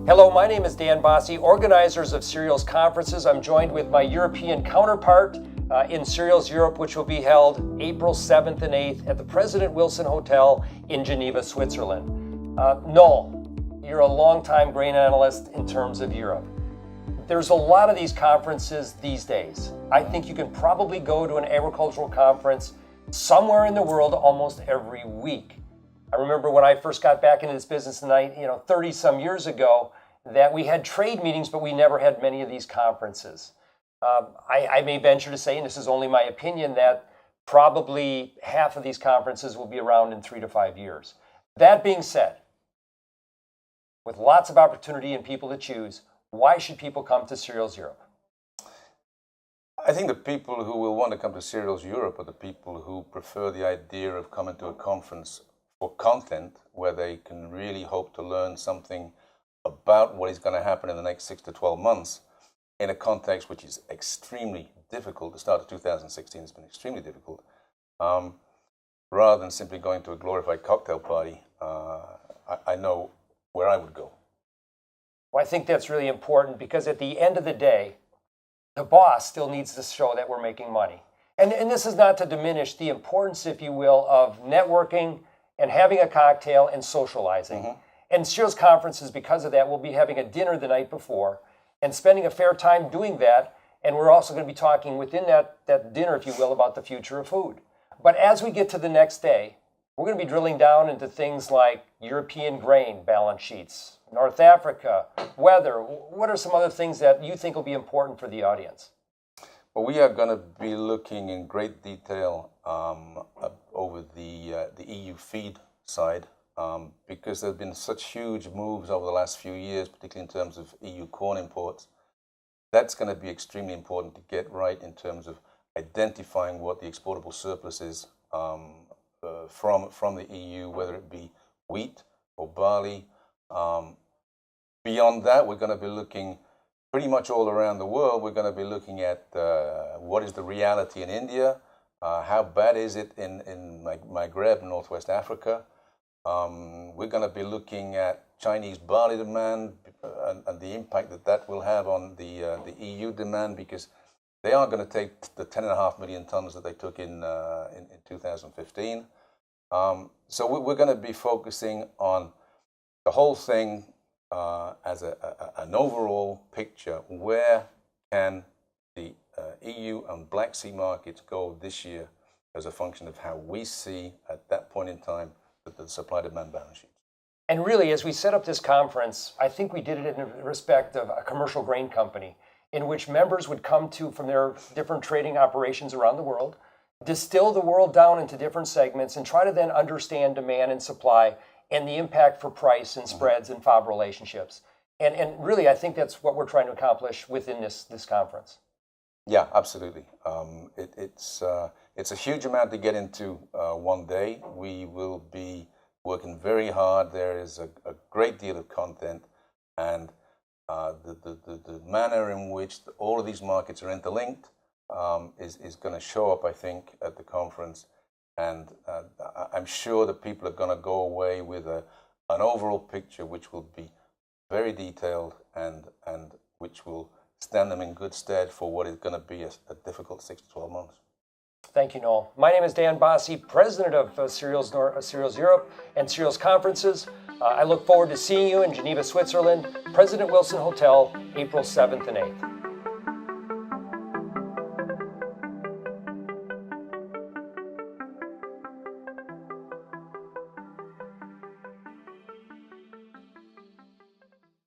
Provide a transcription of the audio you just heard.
Hello, my name is Dan Bossi, organizers of Cereals Conferences. I'm joined with my European counterpart in Cereals Europe, which will be held April 7th and 8th at the President Wilson Hotel in Geneva, Switzerland. Noel, you're a longtime grain analyst in terms of Europe. There's a lot of these conferences these days. I think you can probably go to an agricultural conference somewhere in the world almost every week. I remember when I first got back into this business 30 some years ago, that we had trade meetings, but we never had many of these conferences. I may venture to say, and this is only my opinion, that probably half of these conferences will be around in 3 to 5 years. That being said, with lots of opportunity and people to choose, why should people come to Cereals Europe? I think the people who will want to come to Cereals Europe are the people who prefer the idea of coming to a conference for content where they can really hope to learn something about what is going to happen in the next 6 to 12 months in a context which is extremely difficult. The start of 2016 has been extremely difficult. Rather than simply going to a glorified cocktail party, I know where I would go. Well, I think that's really important because at the end of the day, the boss still needs to show that we're making money. And this is not to diminish the importance, if you will, of networking and having a cocktail and socializing. Mm-hmm. And Cereals Conferences, because of that, we'll be having a dinner the night before and spending a fair time doing that. And we're also going to be talking within that dinner, if you will, about the future of food. But as we get to the next day, we're going to be drilling down into things like European grain balance sheets, North Africa, weather. What are some other things that you think will be important for the audience? Well, we are going to be looking in great detail over the EU feed side because there have been such huge moves over the last few years, particularly in terms of EU corn imports. That's going to be extremely important to get right in terms of identifying what the exportable surplus is from the EU, whether it be wheat or barley. Beyond that, we're going to be looking pretty much all around the world. We're going to be looking at what is the reality in India, how bad is it in Maghreb, Northwest Africa. We're going to be looking at Chinese barley demand and the impact that will have on the EU demand, because they are going to take the 10.5 million tons that they took in 2015. So we're going to be focusing on the whole thing as an overall picture. Where can the EU and Black Sea markets go this year as a function of how we see at that point in time the supply-demand balance sheet? And really, as we set up this conference, I think we did it in respect of a commercial grain company in which members would come to from their different trading operations around the world, distill the world down into different segments, and try to then understand demand and supply and the impact for price and spreads and FOB relationships. And really, I think that's what we're trying to accomplish within this conference. Yeah, absolutely. It's a huge amount to get into one day. We will be working very hard. There is a great deal of content, and the manner in which all of these markets are interlinked is going to show up, I think, at the conference. And I'm sure that people are going to go away with an overall picture which will be very detailed and which will stand them in good stead for what is going to be a difficult 6 to 12 months. Thank you, Noel. My name is Dan Bossi, president of Cereals Europe and Cereals Conferences. I look forward to seeing you in Geneva, Switzerland, President Wilson Hotel, April 7th and 8th.